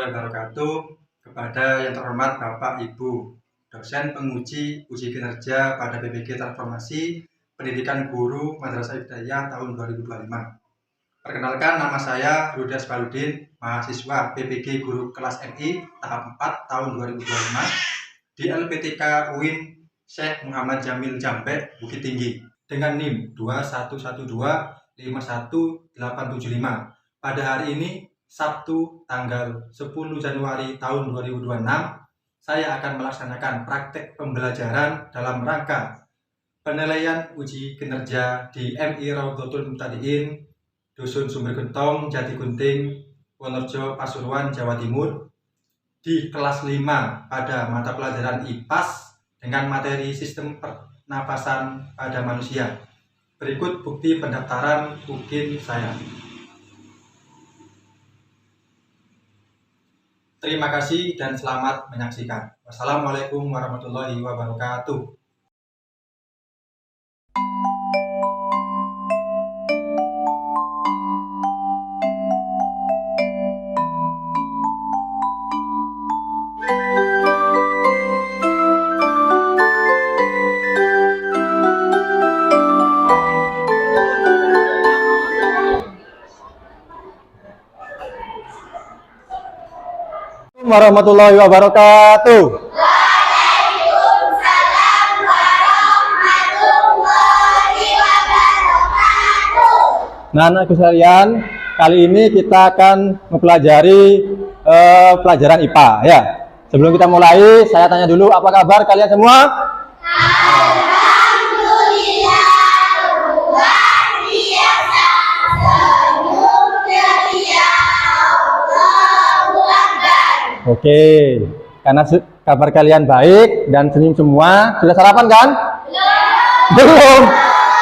warahmatullahi wabarakatuh. Kepada yang terhormat Bapak Ibu dosen penguji uji kinerja pada PPG Transformasi Pendidikan Guru Madrasah Ibtidaiyah tahun 2025. Perkenalkan, nama saya Rudas Baludin, mahasiswa PPG Guru Kelas MI tahap 4 tahun 2025 di LPTK UIN Syekh Muhammad Jamil Jambe, Bukit Tinggi, dengan NIM 211251875. Pada hari ini, Sabtu tanggal 10 Januari tahun 2026, saya akan melaksanakan praktek pembelajaran dalam rangka penilaian uji kinerja di MI Raudhatul Mubtadiin, Dusun Sumbergentong, Jatigunting, Wonorejo, Pasuruan, Jawa Timur, di kelas 5 pada mata pelajaran IPAS dengan materi sistem pernapasan pada manusia. Berikut bukti pendaftaran UKIN saya. Terima kasih dan selamat menyaksikan. Wassalamualaikum warahmatullahi wabarakatuh. Warahmatullahi wabarakatuh. Waalaikumsalam warahmatullahi wabarakatuh. Nah, anak-anak sekalian, kali ini kita akan mempelajari pelajaran IPA ya. Sebelum kita mulai, saya tanya dulu, apa kabar kalian semua? Alhamdulillah, luar biasa, senyum ceria, Allahu Akbar. Oke, karena kabar kalian baik dan senyum semua, sudah sarapan kan? Belum.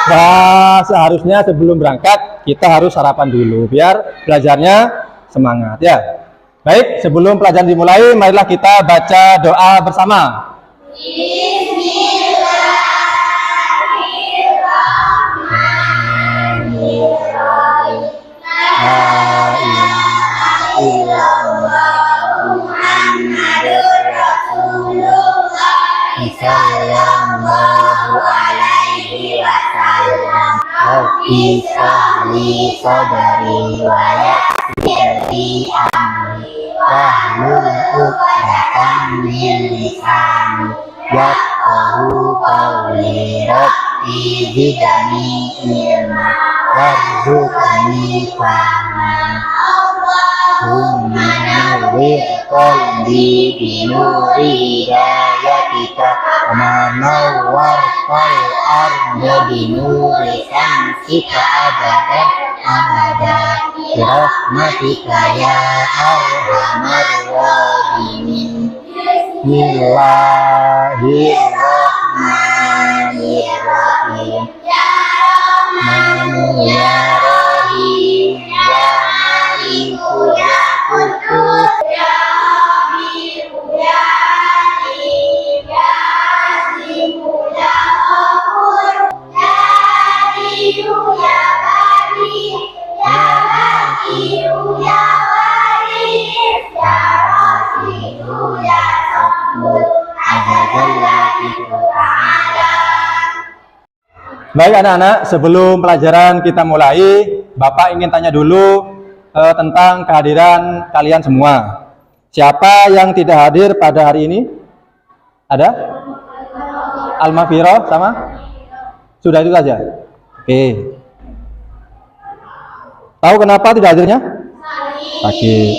Nah, seharusnya sebelum berangkat kita harus sarapan dulu biar belajarnya semangat ya. Baik, sebelum pelajaran dimulai, marilah kita baca doa bersama. Bismillahirrahmanirrahim. La ilaha illallah Muhammadur Rasulullah sallallahu alaihi wasallam. Rabbi shrahli sadri wa yassir li amri wahlul 'uqdatam min lisani yafqahu qawli. Rabbi zidni ilma warzuqni fahman. Allahumma nawwir qalbi binuri hidayatika wa nawwartal arda binuri samsika abadan abada birahmatika ya arhamar rahimin. Bismillahirrahmanirrahim. Manu ya Rahim ya Maliku ya Kudus ya Habibu ya Alim ya Azimu ya Ghafur ya Aliyu ya Bari ya Hakimu ya Waris ya Rafiu ya Sabur Azza Ta'ala. Baik anak-anak, sebelum pelajaran kita mulai, Bapak ingin tanya dulu tentang kehadiran kalian semua. Siapa yang tidak hadir pada hari ini? Ada? Al-Mafiro sama? Sudah itu saja? Oke. Tahu kenapa tidak hadirnya? Sakit.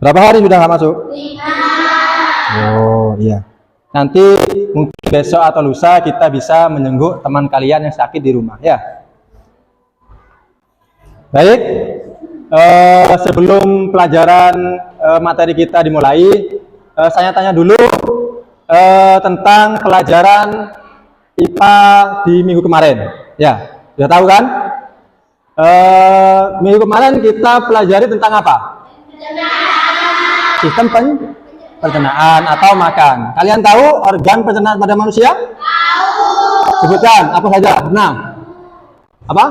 Berapa hari sudah nggak masuk? 5. Oh iya. Nanti mungkin besok atau lusa kita bisa menjenguk teman kalian yang sakit di rumah ya. Baik, sebelum pelajaran materi kita dimulai, saya tanya dulu tentang pelajaran IPA di minggu kemarin. Ya, sudah tahu kan? Minggu kemarin kita pelajari tentang apa? Sistem pencernaan atau makan. Kalian tahu organ pencernaan pada manusia? Tahu. Sebutkan apa saja. 6. Apa?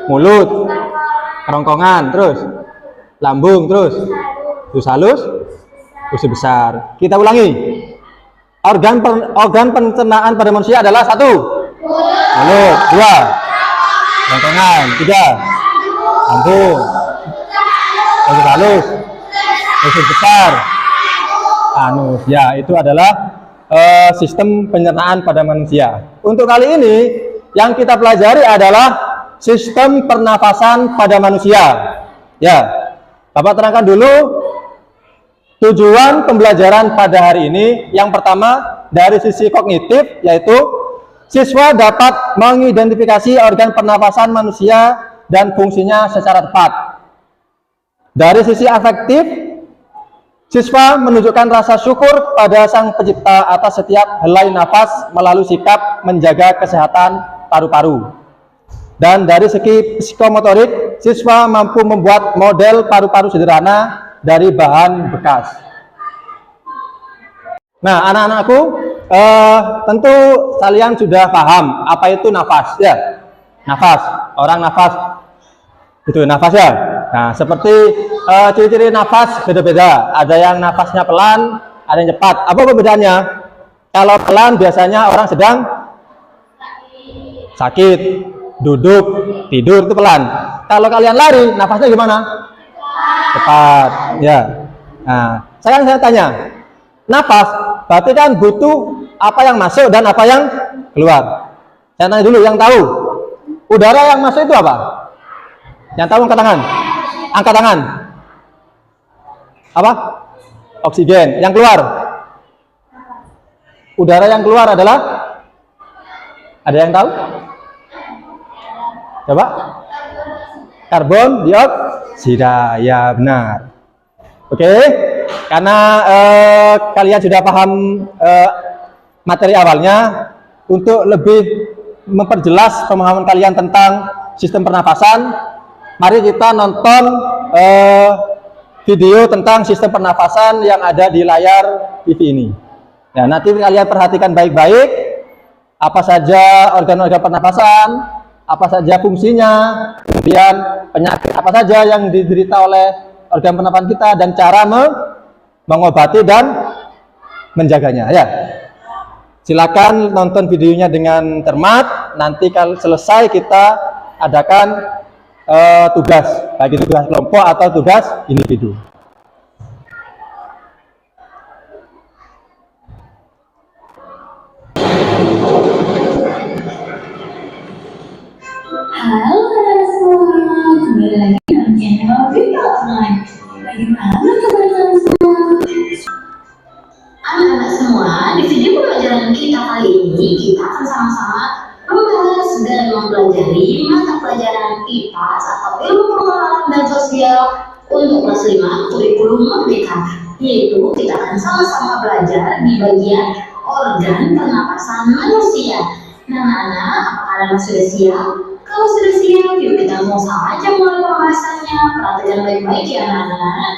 Mulut, kerongkongan, terus lambung, terus usus halus, usus besar. Kita ulangi. Organ pencernaan pada manusia adalah 1. Mulut. 2. Kerongkongan. 3. Lambung. Usus halus, usus besar, anus. Ya, itu adalah sistem pencernaan pada manusia. Untuk kali ini yang kita pelajari adalah sistem pernafasan pada manusia. Ya, Bapak terangkan dulu tujuan pembelajaran pada hari ini. Yang pertama dari sisi kognitif, yaitu siswa dapat mengidentifikasi organ pernafasan manusia dan fungsinya secara tepat. Dari sisi afektif, siswa menunjukkan rasa syukur pada Sang Pencipta atas setiap helai nafas melalui sikap menjaga kesehatan paru-paru. Dan dari segi psikomotorik, siswa mampu membuat model paru-paru sederhana dari bahan bekas. Nah, anak-anakku, tentu kalian sudah paham apa itu nafas, ya? Nafas, orang nafas, itu nafas ya. Nah, seperti ciri-ciri nafas beda-beda. Ada yang nafasnya pelan, ada yang cepat. Apa perbedaannya? Kalau pelan biasanya orang sedang sakit, duduk, tidur, itu pelan. Kalau kalian lari, nafasnya gimana? Cepat. Ya. Nah, sekarang saya tanya, nafas berarti kan butuh apa yang masuk dan apa yang keluar. Saya tanya dulu, yang tahu udara yang masuk itu apa? Yang tahu angkat tangan. Angkat tangan. Apa? Oksigen. Yang keluar? Udara yang keluar adalah? Ada yang tahu? Coba. Karbon dioksida. Ya, benar. Oke. Karena kalian sudah paham materi awalnya, untuk lebih memperjelas pemahaman kalian tentang sistem pernafasan, mari kita nonton video tentang sistem pernafasan yang ada di layar TV ini. Ya, nanti kalian perhatikan baik-baik apa saja organ-organ pernafasan, apa saja fungsinya, kemudian penyakit apa saja yang diderita oleh organ pernafasan kita, dan cara mengobati dan menjaganya. Ya, silakan nonton videonya dengan cermat. Nanti kalau selesai kita adakan tugas, bagi tugas kelompok atau tugas individu. Halo anak semua, kembali lagi dalam channel Video Online. Bagaimana kabar kalian semua? Anak-anak semua, di video pembelajaran kita kali ini kita akan sama-sama membahas dan mempelajari mata pelajaran IPA atau ilmu pengetahuan dan sosial untuk kelas 5 kurikulum merdeka, yaitu kita akan sama-sama belajar di bagian organ pernapasan manusia. Nah, anak-anak, apakah kalian sudah siap? Kalau sudah siap, yuk kita langsung saja mulai pembahasannya. Perhatikan baik-baik ya anak-anak.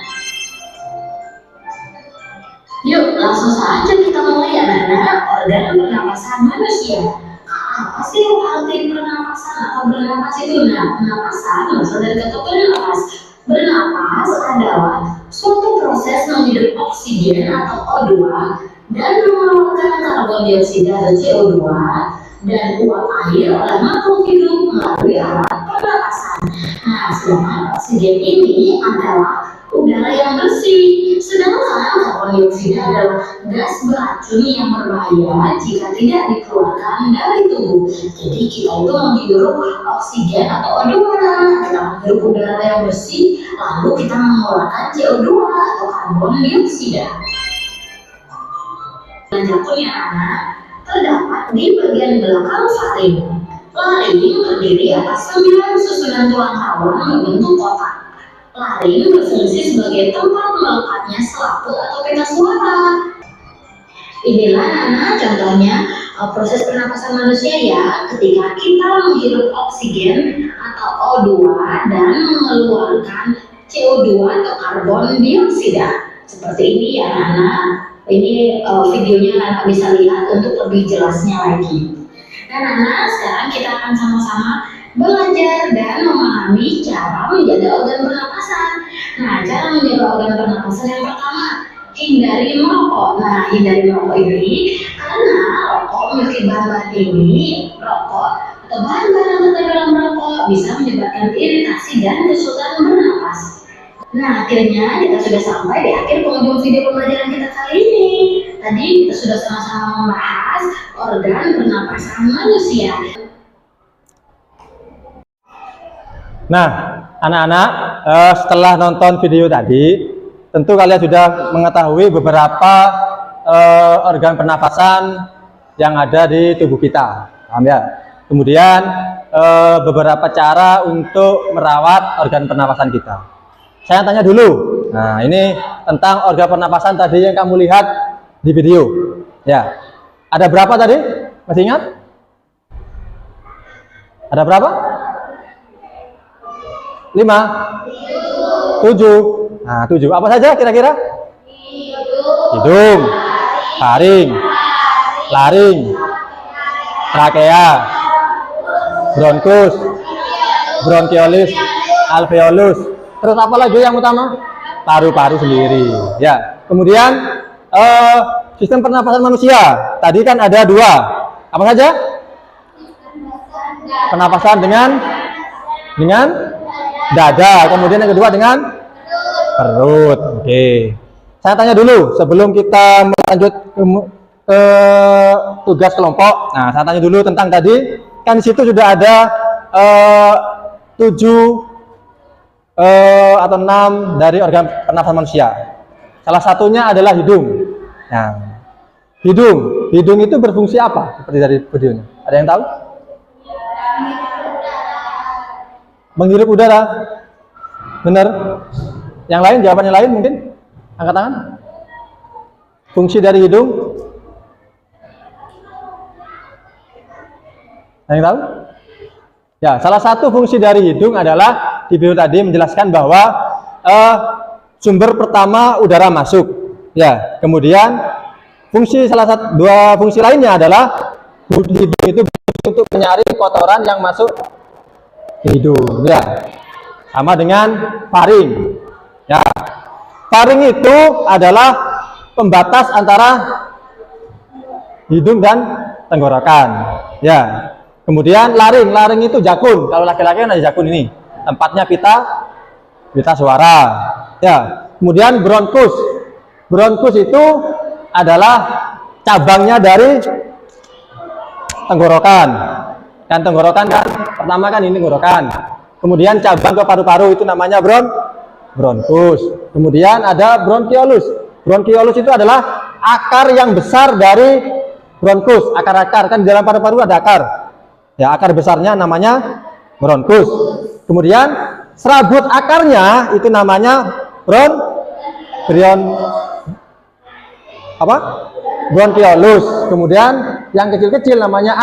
Yuk langsung saja kita mulai ya anak-anak. Organ pernapasan manusia. Apa sih arti pernapasan atau bernapas itu? Nah, pernapasan berasal dari kata bernapas. Bernapas adalah suatu proses menghirup oksigen atau O2 dan mengeluarkan karbon dioksida atau CO2 dan uap air oleh makhluk hidup melalui alat pernapasan. Nah, sedangkan oksigen ini adalah udara yang bersih, sedangkan karbon dioksida adalah gas beracun yang berbahaya jika tidak dikeluarkan dari tubuh. Jadi kita itu menghirup oksigen atau O2, kita menghirup udara yang bersih, lalu kita mengeluarkan CO2 atau karbon dioksida. Belajar pun ya anak, terdapat di bagian belakang faring. Laring terdiri atas 9 susunan tulang rawan membentuk kotak. Laring berfungsi sebagai tempat melekatnya selaput atau pita suara. Inilah anak contohnya proses pernapasan manusia ya, ketika kita menghirup oksigen atau O2 dan mengeluarkan CO2 atau karbon dioksida. Seperti ini ya anak. Ini videonya anak bisa lihat untuk lebih jelasnya lagi. Nah, sekarang kita akan sama-sama belajar dan memahami cara menjaga organ pernapasan. Nah, cara menjaga organ pernapasan yang pertama, hindari merokok. Nah, hindari merokok ini karena rokok memiliki bahan-bahan tinggi. Rokok atau bahan-bahan yang terdapat dalam rokok bisa menyebabkan iritasi dan kesulitan bernapas. Nah, akhirnya kita sudah sampai di akhir penghujung video pembelajaran kita kali ini. Tadi kita sudah sama-sama membahas organ pernapasan manusia. Nah, anak-anak, setelah nonton video tadi, tentu kalian sudah mengetahui beberapa organ pernapasan yang ada di tubuh kita, paham ya? Kemudian beberapa cara untuk merawat organ pernapasan kita. Saya tanya dulu. Nah, ini tentang organ pernapasan tadi yang kamu lihat di video. Ya, ada berapa tadi? Masih ingat? Ada berapa? 5, 7. Nah, 7. Apa saja kira-kira? Hidung, faring, laring, trakea, bronkus, bronkiolus, alveolus. Terus apa lagi yang utama? Paru-paru sendiri. Ya. Kemudian sistem pernapasan manusia. Tadi kan ada 2. Apa saja? Pernapasan dengan dada. Kemudian yang kedua dengan perut. Oke. Saya tanya dulu sebelum kita melanjut ke tugas kelompok. Nah, saya tanya dulu tentang tadi. Kan di situ sudah ada 7 atau 6 dari organ pernapasan manusia. Salah satunya adalah hidung. Nah, hidung itu berfungsi apa? Seperti dari videonya. Ada yang tahu? Menghirup udara. Benar? Yang lain, jawabannya lain mungkin? Angkat tangan. Fungsi dari hidung? Ada yang tahu? Ya, salah satu fungsi dari hidung adalah di video tadi menjelaskan bahwa sumber pertama udara masuk. Ya, kemudian salah satu 2 fungsi lainnya adalah hidung itu untuk menyaring kotoran yang masuk ke hidung. Ya, sama dengan faring. Ya, faring itu adalah pembatas antara hidung dan tenggorokan. Ya. Kemudian laring itu jakun. Kalau laki-laki kan ada jakun ini. Tempatnya pita suara. Ya. Kemudian bronkus. Bronkus itu adalah cabangnya dari tenggorokan. Kan tenggorokan kan pertama kan ini tenggorokan. Kemudian cabang ke paru-paru itu namanya bronkus. Kemudian ada bronkiolus. Bronkiolus itu adalah akar yang besar dari bronkus. Akar-akar kan di dalam paru-paru ada akar. Ya, akar besarnya namanya bronkus. Kemudian serabut akarnya itu namanya bronkiolus. Kemudian yang kecil-kecil namanya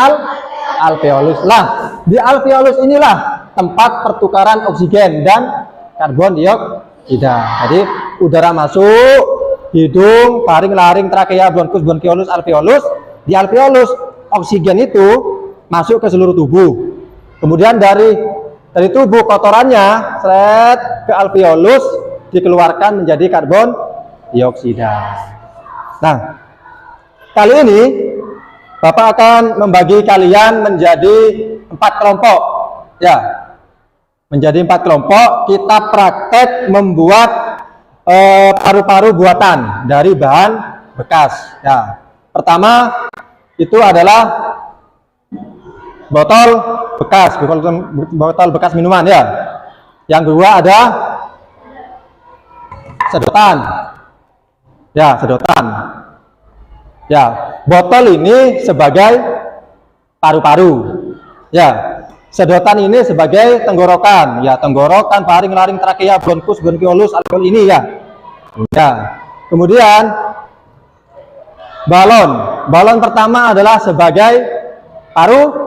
alveolus. Lah, di alveolus inilah tempat pertukaran oksigen dan karbon dioksida. Jadi udara masuk hidung, faring, laring, trakea, bronkus, bronkiolus, alveolus. Di alveolus oksigen itu masuk ke seluruh tubuh. Kemudian dari tubuh kotorannya ke alveolus dikeluarkan menjadi karbon dioksida. Nah, kali ini Bapak akan membagi kalian menjadi 4 kelompok. Ya, menjadi 4 kelompok. Kita praktek membuat paru-paru buatan dari bahan bekas. Ya, pertama itu adalah botol bekas minuman ya. Yang kedua ada sedotan. Ya, sedotan. Ya, botol ini sebagai paru-paru. Ya, sedotan ini sebagai tenggorokan. Ya, tenggorokan, faring, laring, trakea, bronkus, bronkiolus, alveolus ini ya. Ya. Kemudian balon. Balon pertama adalah sebagai paru.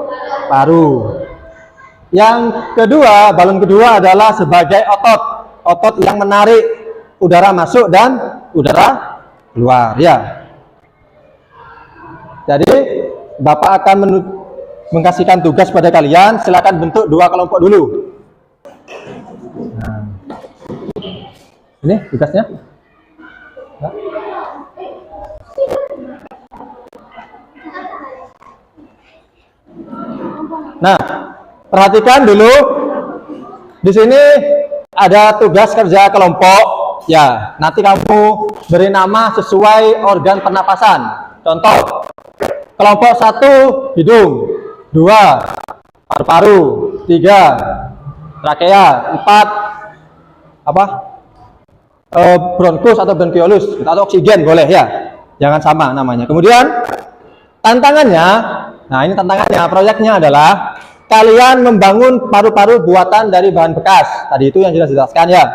Yang kedua, balon kedua adalah sebagai otot yang menarik udara masuk dan udara keluar ya. Jadi Bapak akan Mengasihkan tugas pada kalian, silakan bentuk 2 kelompok dulu. Nah, ini tugasnya. Nah, perhatikan dulu. Di sini ada tugas kerja kelompok. Ya, nanti kamu beri nama sesuai organ pernapasan. Contoh, kelompok 1 hidung, 2 paru-paru, 3 trakea, 4 apa? Bronkus atau bronkiolus atau oksigen boleh ya. Jangan sama namanya. Kemudian tantangannya, nah ini tantangannya, proyeknya adalah kalian membangun paru-paru buatan dari bahan bekas. Tadi itu yang sudah dijelaskan ya.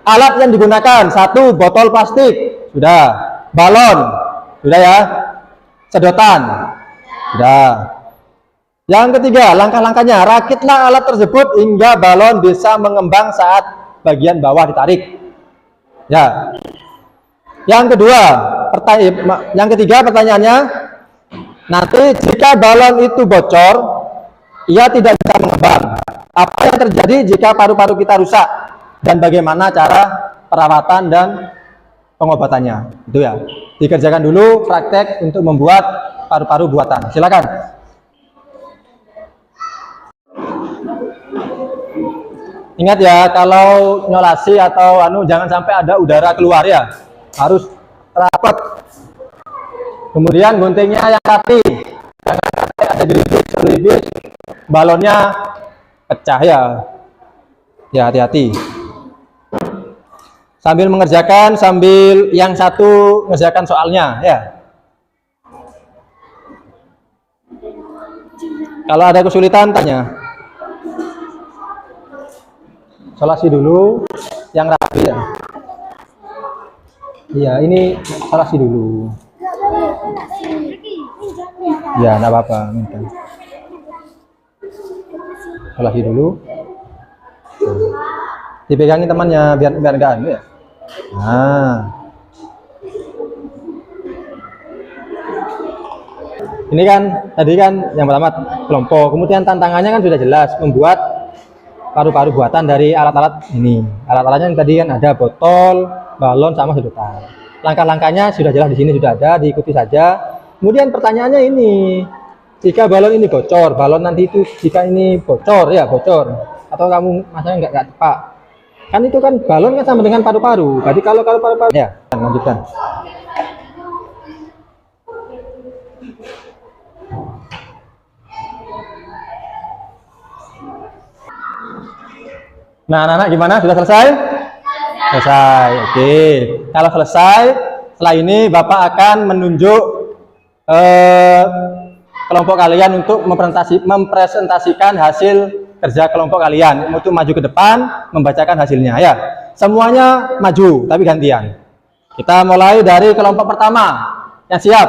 Alat yang digunakan, 1 botol plastik, sudah. Balon, sudah ya. Sedotan, sudah. Yang ketiga, langkah-langkahnya, rakitlah alat tersebut hingga balon bisa mengembang saat bagian bawah ditarik. Ya. Yang kedua, yang ketiga pertanyaannya, nanti jika balon itu bocor, ia tidak bisa mengembang. Apa yang terjadi jika paru-paru kita rusak? Dan bagaimana cara perawatan dan pengobatannya? Itu ya. Dikerjakan dulu praktek untuk membuat paru-paru buatan. Silakan. Ingat ya, kalau nyolasi atau jangan sampai ada udara keluar ya. Harus rapat. Kemudian guntingnya yang rapi. Jangan sampai ada geribis, balonnya pecah ya. Ya, hati-hati. Sambil mengerjakan, sambil yang satu mengerjakan soalnya ya. Kalau ada kesulitan tanya. Solasi dulu yang rapi ya. Iya, ini solasi dulu. Ya, enggak apa-apa, minta. Solasi dulu. Dipegangin temannya biar enggak anu ya. Nah. Ini kan tadi kan yang pertama kelompok, kemudian tantangannya kan sudah jelas, membuat paru-paru buatan dari alat-alat ini. Alat-alatnya yang tadi kan ada botol, balon sama sedotan. Langkah-langkahnya sudah jelas di sini, sudah ada, diikuti saja. Kemudian pertanyaannya ini, jika balon ini bocor, balon nanti itu jika ini bocor ya bocor, atau kamu masanya nggak tepat, kan itu kan balon kan sama dengan paru-paru. Jadi kalau paru-paru ya, lanjutkan. Nah, anak-anak gimana? Sudah selesai? Selesai. Oke. Kalau selesai, setelah ini Bapak akan menunjuk kelompok kalian untuk mempresentasikan hasil kerja kelompok kalian. Untuk maju ke depan, membacakan hasilnya ya. Semuanya maju, tapi gantian. Kita mulai dari kelompok pertama. Yang siap?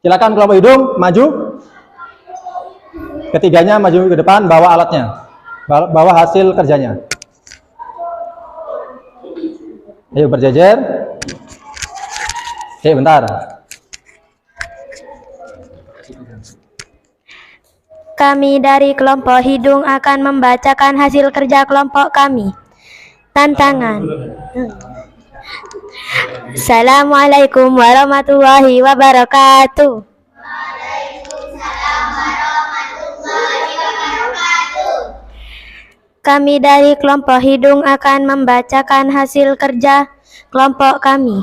Silakan kelompok hidung, maju. Ketiganya maju ke depan, bawa alatnya. Bawa hasil kerjanya. Ayo berjejer. Oke, bentar. Kami dari kelompok hidung akan membacakan hasil kerja kelompok kami. Tantangan. Assalamualaikum warahmatullahi wabarakatuh. Kami dari kelompok hidung akan membacakan hasil kerja kelompok kami.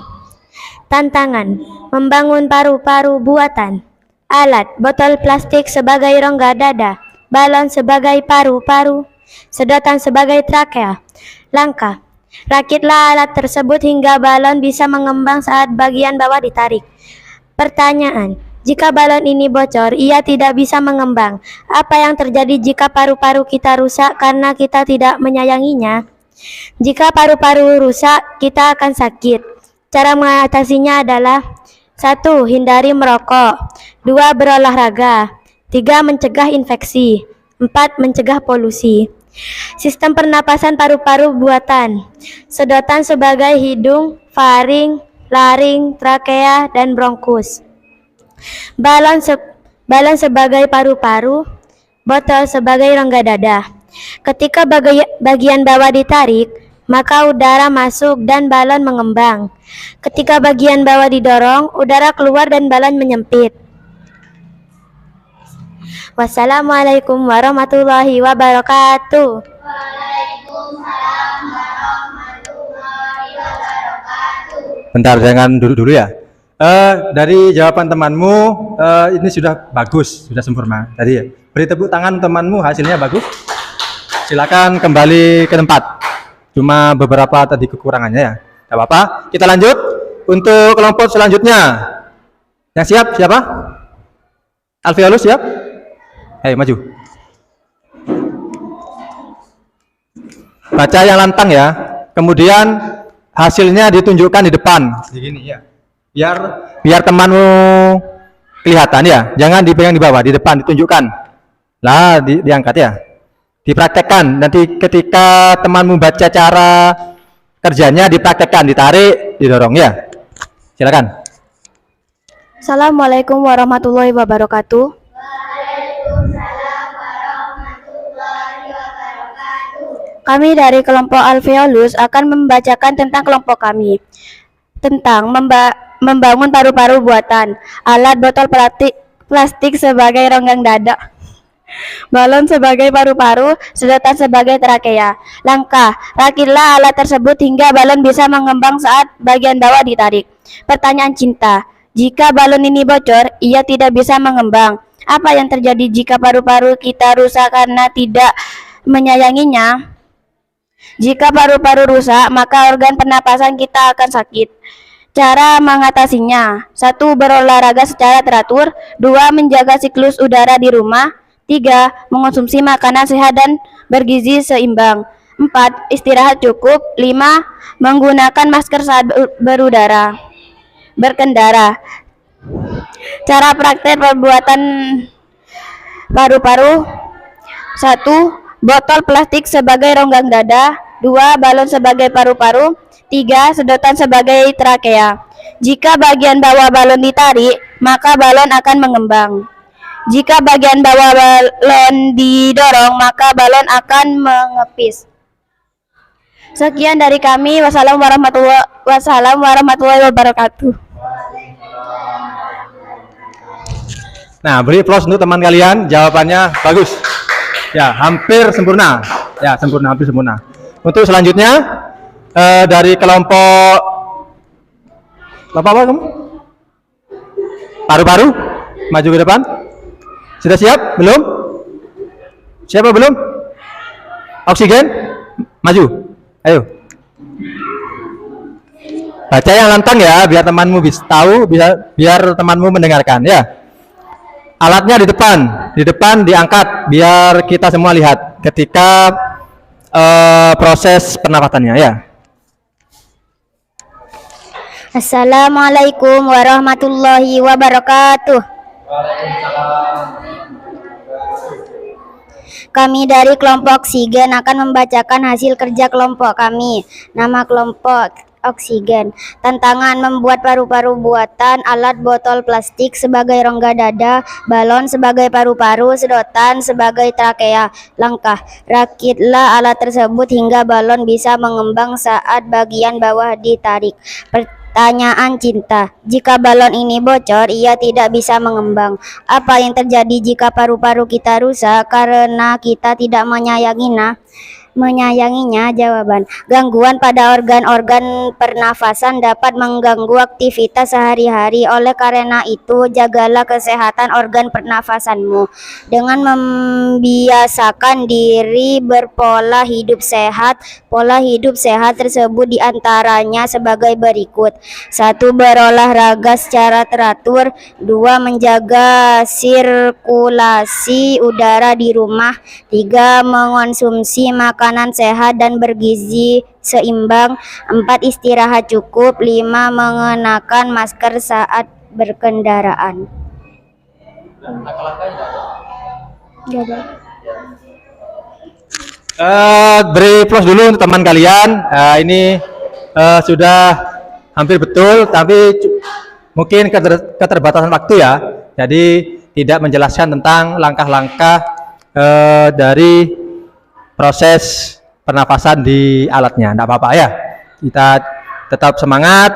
Tantangan, membangun paru-paru buatan. Alat, botol plastik sebagai rongga dada, balon sebagai paru-paru, sedotan sebagai trakea. Langkah, rakitlah alat tersebut hingga balon bisa mengembang saat bagian bawah ditarik. Pertanyaan, jika balon ini bocor, ia tidak bisa mengembang. Apa yang terjadi jika paru-paru kita rusak karena kita tidak menyayanginya? Jika paru-paru rusak, kita akan sakit. Cara mengatasinya adalah 1. Hindari merokok. 2. Berolahraga. 3. Mencegah infeksi. 4. Mencegah polusi. Sistem pernapasan paru-paru buatan. Sedotan sebagai hidung, faring, laring, trakea, dan bronkus. balon sebagai paru-paru, botol sebagai rongga dada. Ketika bagian bawah ditarik, maka udara masuk dan balon mengembang. Ketika bagian bawah didorong, udara keluar dan balon menyempit. Wassalamualaikum warahmatullahi wabarakatuh. Bentar, jangan dulu ya. Dari jawaban temanmu ini sudah bagus, sudah sempurna. Tadi ya. Beri tepuk tangan temanmu, hasilnya bagus. Silakan kembali ke tempat. Cuma beberapa tadi kekurangannya ya. Tidak apa-apa. Kita lanjut untuk kelompok selanjutnya. Yang siap siapa? Alveolus siap? Ayo maju. Baca yang lantang ya. Kemudian hasilnya ditunjukkan di depan. Begini ya. Biar temanmu kelihatan ya. Jangan dipegang di bawah, di depan ditunjukkan. Lah diangkat ya. Dipraktekkan. Nanti ketika temanmu baca cara kerjanya dipraktekkan, ditarik, didorong ya. Silakan. Assalamualaikum warahmatullahi wabarakatuh. Kami dari kelompok Alveolus akan membacakan tentang kelompok kami. Tentang membangun paru-paru buatan, alat botol plastik sebagai ronggang dada, balon sebagai paru-paru, sedotan sebagai trakea. Langkah, rakitlah alat tersebut hingga balon bisa mengembang saat bagian bawah ditarik. Pertanyaan cinta, jika balon ini bocor, ia tidak bisa mengembang. Apa yang terjadi jika paru-paru kita rusak karena tidak menyayanginya? Jika paru-paru rusak, maka organ pernapasan kita akan sakit. Cara mengatasinya: 1. Berolahraga secara teratur. 2. Menjaga siklus udara di rumah. 3. Mengonsumsi makanan sehat dan bergizi seimbang. 4. Istirahat cukup. 5. Menggunakan masker saat berkendara. Cara praktek pembuatan paru-paru: 1. Botol plastik sebagai ronggang dada. 2. Balon sebagai paru-paru. 3. Sedotan sebagai trakea. Jika bagian bawah balon ditarik, maka balon akan mengembang. Jika bagian bawah balon didorong, maka balon akan mengepis. Sekian dari kami. Wassalamualaikum warahmatullahi wabarakatuh. Nah, beri plus untuk teman kalian. Jawabannya bagus. Ya, hampir sempurna. Ya, sempurna, hampir sempurna. Untuk selanjutnya dari kelompok apa kamu? Paru-paru, maju ke depan. Sudah siap? Belum? Siapa belum? Oksigen, maju. Ayo. Baca yang lantang ya, biar temanmu bisa tahu, biar temanmu mendengarkan ya. Alatnya di depan diangkat biar kita semua lihat ketika proses pernapasannya ya. Assalamualaikum warahmatullahi wabarakatuh. Kami dari kelompok oksigen akan membacakan hasil kerja kelompok kami. Nama kelompok oksigen. Tantangan: membuat paru-paru buatan, alat botol plastik sebagai rongga dada, balon sebagai paru-paru, sedotan sebagai trakea. Langkah, rakitlah alat tersebut hingga balon bisa mengembang saat bagian bawah ditarik. Pertanyaan cinta, jika balon ini bocor, ia tidak bisa mengembang. Apa yang terjadi jika paru-paru kita rusak karena kita tidak menyayanginya? Jawaban: gangguan pada organ-organ pernafasan dapat mengganggu aktivitas sehari-hari. Oleh karena itu, jagalah kesehatan organ pernafasanmu dengan membiasakan diri berpola hidup sehat. Pola hidup sehat tersebut diantaranya sebagai berikut: 1. Berolahraga secara teratur. 2. Menjaga sirkulasi udara di rumah. 3. Mengonsumsi makanan sehat dan bergizi seimbang. 4. Istirahat cukup. 5. Mengenakan masker saat berkendaraan. Beri plus dulu untuk teman kalian. Ini sudah hampir betul, tapi mungkin keterbatasan waktu ya. Jadi tidak menjelaskan tentang langkah-langkah dari proses pernapasan di alatnya. Tidak apa-apa ya, kita tetap semangat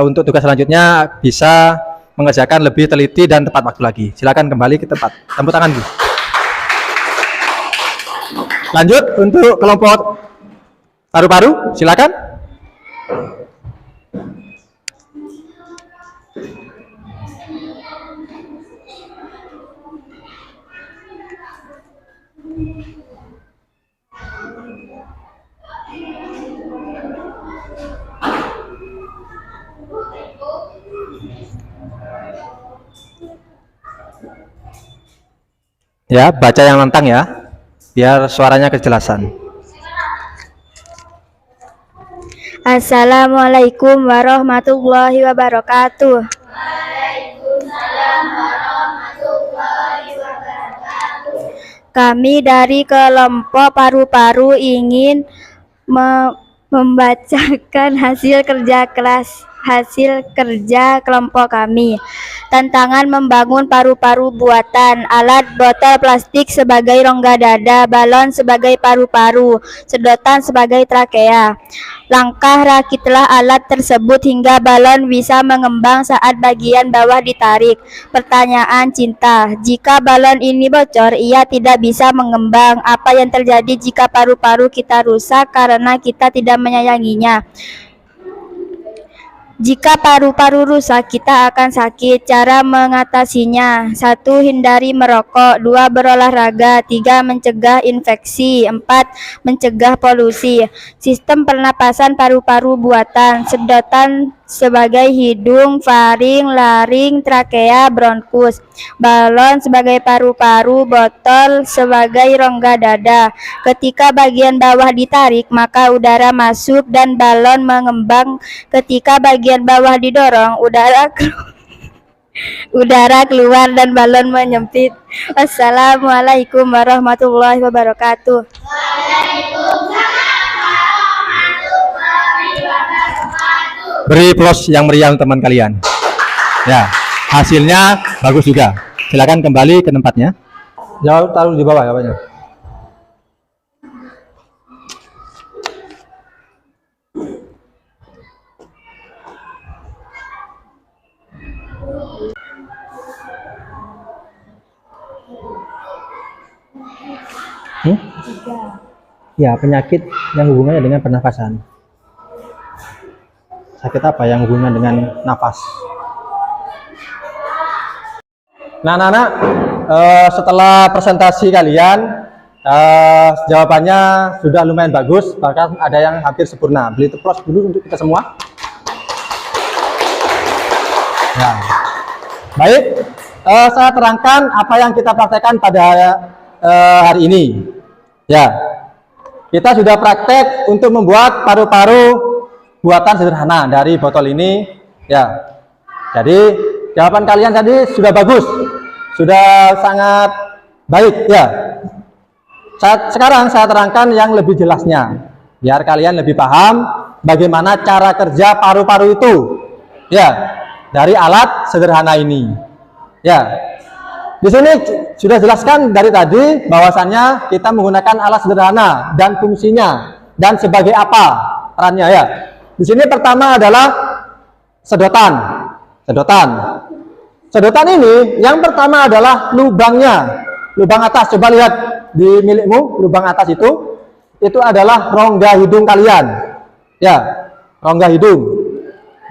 untuk tugas selanjutnya bisa mengerjakan lebih teliti dan tepat waktu lagi. Silakan kembali ke tempat. Tepuk tangan, Bu. Lanjut untuk kelompok paru-paru, silakan. Ya, baca yang lantang ya, biar suaranya kejelasan. Assalamualaikum warahmatullahi wabarakatuh. Kami dari kelompok paru-paru ingin membacakan hasil kerja kelompok kami. Tantangan membangun paru-paru buatan, alat botol plastik sebagai rongga dada, balon sebagai paru-paru, sedotan sebagai trakea. Langkah rakitlah alat tersebut hingga balon bisa mengembang saat bagian bawah ditarik. Pertanyaan cinta, jika balon ini bocor, ia tidak bisa mengembang. Apa yang terjadi jika paru-paru kita rusak karena kita tidak menyayanginya? Jika paru-paru rusak, kita akan sakit. Cara mengatasinya: 1. Hindari merokok. 2. Berolahraga. 3. Mencegah infeksi. 4. Mencegah polusi. Sistem pernapasan paru-paru buatan: sedotan sebagai hidung, faring, laring, trakea, bronkus. Balon sebagai paru-paru, botol sebagai rongga dada. Ketika bagian bawah ditarik, maka udara masuk dan balon mengembang. Ketika bagian bawah didorong, udara keluar dan balon menyempit. Wassalamualaikum warahmatullahi wabarakatuh. Beri plus yang meriah untuk teman kalian. Ya, hasilnya bagus juga. Silakan kembali ke tempatnya. Jauh taruh di bawah ya, Pak. Ya, penyakit yang hubungannya dengan pernafasan. Sakit apa yang hubungan dengan nafas? Nah, anak-anak, setelah presentasi kalian, jawabannya sudah lumayan bagus, bahkan ada yang hampir sempurna. Beli plus dulu untuk kita semua. Ya. Baik, saya terangkan apa yang kita praktekkan pada hari ini. Ya, kita sudah praktek untuk membuat paru-paru buatan sederhana dari botol ini. Ya, jadi jawaban kalian tadi sudah bagus, sudah sangat baik. Ya, sekarang saya terangkan yang lebih jelasnya, biar kalian lebih paham bagaimana cara kerja paru-paru itu. Ya, dari alat sederhana ini. Ya, di sini sudah jelaskan dari tadi bahwasannya kita menggunakan alat sederhana dan fungsinya dan sebagai apa perannya ya. Di sini pertama adalah sedotan. Sedotan ini yang pertama adalah lubangnya, lubang atas. Coba lihat di milikmu, lubang atas itu adalah rongga hidung kalian. Ya, rongga hidung.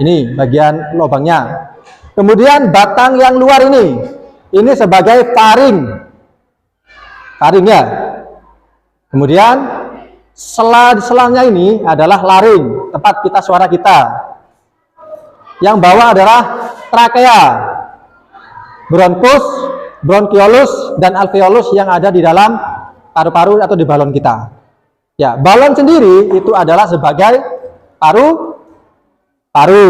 Ini bagian lubangnya. Kemudian batang yang luar ini sebagai faring ya. Kemudian selangnya ini adalah laring, tempat kita suara kita. Yang bawah adalah trakea, bronkus, bronkiolus, dan alveolus yang ada di dalam paru-paru atau di balon kita. Ya, balon sendiri itu adalah sebagai paru-paru.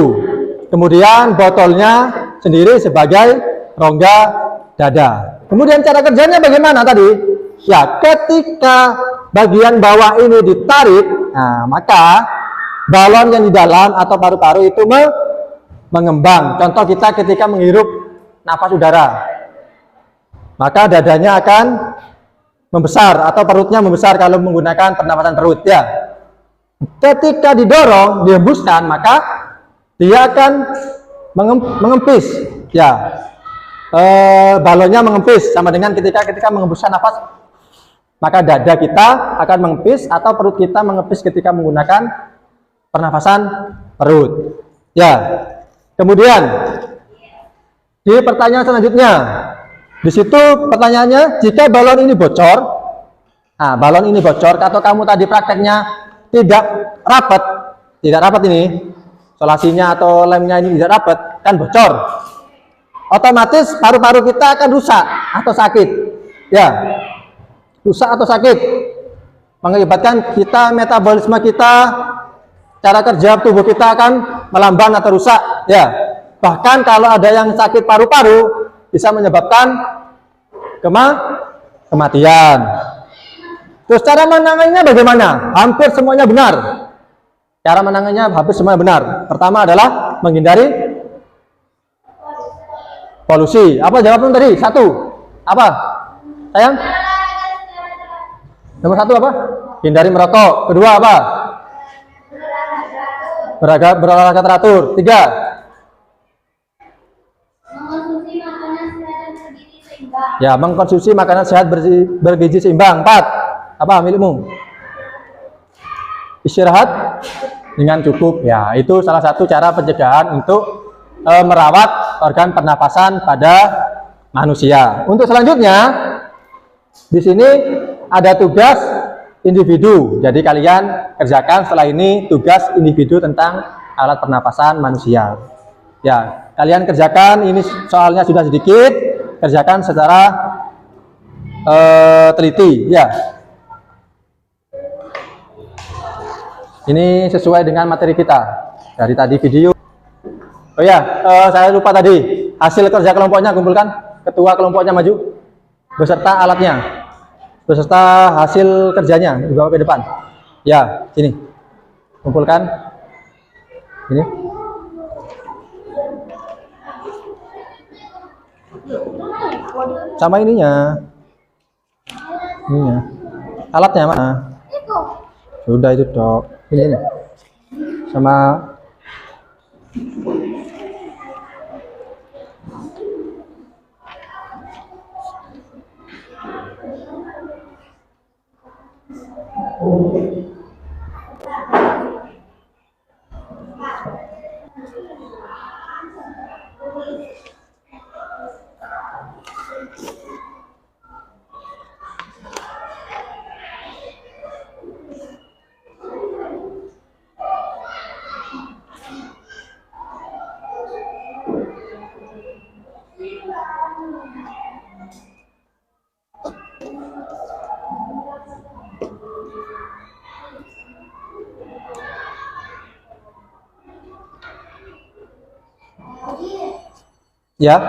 Kemudian botolnya sendiri sebagai rongga dada. Kemudian cara kerjanya bagaimana tadi? Ya, ketika bagian bawah ini ditarik, nah, maka balon yang di dalam atau paru-paru itu mengembang. Contoh kita ketika menghirup nafas udara. maka dadanya akan membesar atau perutnya membesar kalau menggunakan pernapasan perut ya. Ketika didorong, dihembuskan, maka dia akan mengempis ya. Balonnya mengempis sama dengan ketika mengembuskan nafas, maka dada kita akan mengempis atau perut kita mengempis ketika menggunakan pernafasan perut ya. Kemudian di pertanyaan selanjutnya, di situ pertanyaannya, jika balon ini bocor, nah balon ini bocor atau kamu tadi prakteknya tidak rapat ini, solasinya atau lemnya ini tidak rapat, kan bocor, otomatis paru-paru kita akan rusak atau sakit ya, rusak atau sakit, mengakibatkan kita metabolisme kita, cara kerja tubuh kita akan melamban atau rusak ya. Bahkan kalau ada yang sakit paru-paru bisa menyebabkan kematian. Terus cara menanganinya bagaimana? Hampir semuanya benar. Cara menanganinya hampir semuanya benar. Pertama adalah menghindari polusi. Apa jawaban tadi? Satu. Apa? Sayang? Nomor satu apa? Hindari merokok. Kedua apa? Berolahraga teratur. Tiga. Ya, mengkonsumsi makanan sehat bergizi seimbang. 4. Apa milikmu? Istirahat dengan cukup. Ya, itu salah satu cara pencegahan untuk merawat organ pernapasan pada manusia. Untuk selanjutnya, di sini ada tugas individu. Jadi kalian kerjakan setelah ini tugas individu tentang alat pernapasan manusia. Ya, kalian kerjakan, ini soalnya sudah sedikit, kerjakan secara teliti ya. Ini sesuai dengan materi kita dari tadi video. Oh ya, saya lupa tadi, hasil kerja kelompoknya kumpulkan. Ketua kelompoknya maju beserta alatnya, beserta hasil kerjanya dibawa ke depan ya. Sini kumpulkan ini. Sama ininya alatnya mana? Sudah itu dok. Ini sama ya.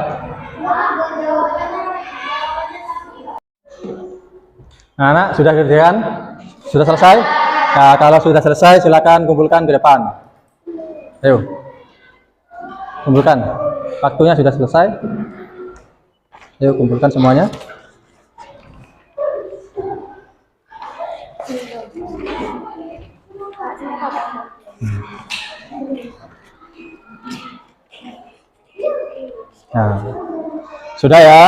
Anak sudah kerjakan? Sudah selesai? Nah, kalau sudah selesai silakan kumpulkan ke depan. Ayo. Kumpulkan. Waktunya sudah selesai. Ayo kumpulkan semuanya. Nah, sudah ya.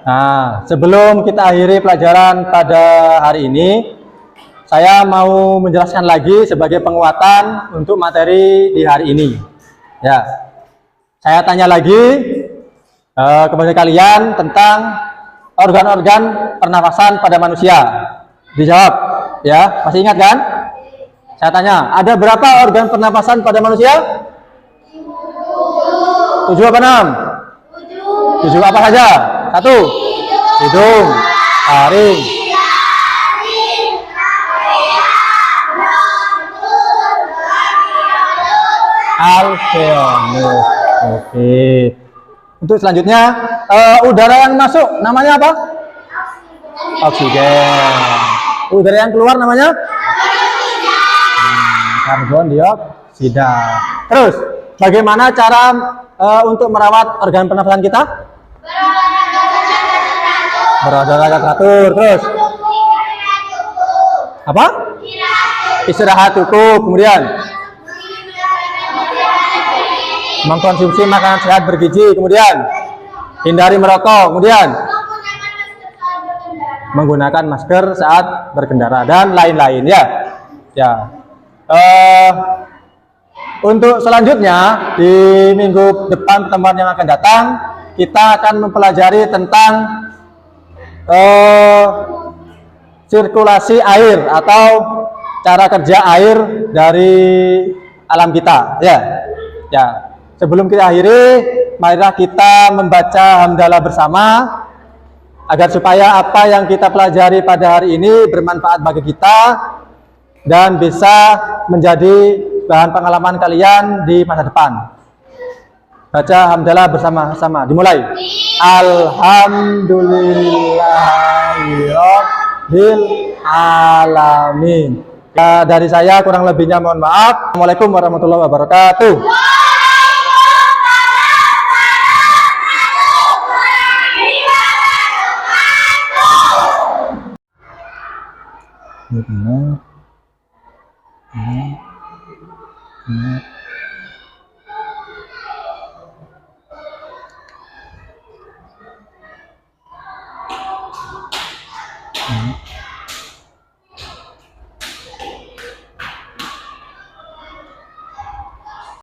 Nah, sebelum kita akhiri pelajaran pada hari ini, saya mau menjelaskan lagi sebagai penguatan untuk materi di hari ini. Ya, saya tanya lagi kepada kalian tentang organ-organ pernafasan pada manusia. Dijawab, ya. Masih ingat kan? Saya tanya, ada berapa organ pernapasan pada manusia? 7 apa 6? 7 apa saja? 1. Hidung, taring, alveolus. Oke. Untuk selanjutnya, udara yang masuk namanya apa? Oksigen. Udara yang keluar namanya? Karbon dioksida. Terus, bagaimana cara untuk merawat organ pernafasan kita? Berolahraga teratur. Terus apa? Istirahat cukup. Kemudian mengkonsumsi makanan sehat bergizi. Kemudian hindari merokok. Kemudian menggunakan masker saat berkendara dan lain-lain ya. Ya. Untuk selanjutnya di minggu depan pertemuan yang akan datang kita akan mempelajari tentang sirkulasi air atau cara kerja air dari alam kita ya. Ya. Sebelum kita akhiri, marilah kita membaca hamdalah bersama agar supaya apa yang kita pelajari pada hari ini bermanfaat bagi kita dan bisa menjadi bahan pengalaman kalian di masa depan. Baca hamdalah bersama-sama. Dimulai. Alhamdulillahirabbil alamin. Dari saya kurang lebihnya mohon maaf. Assalamualaikum warahmatullahi wabarakatuh. Benar.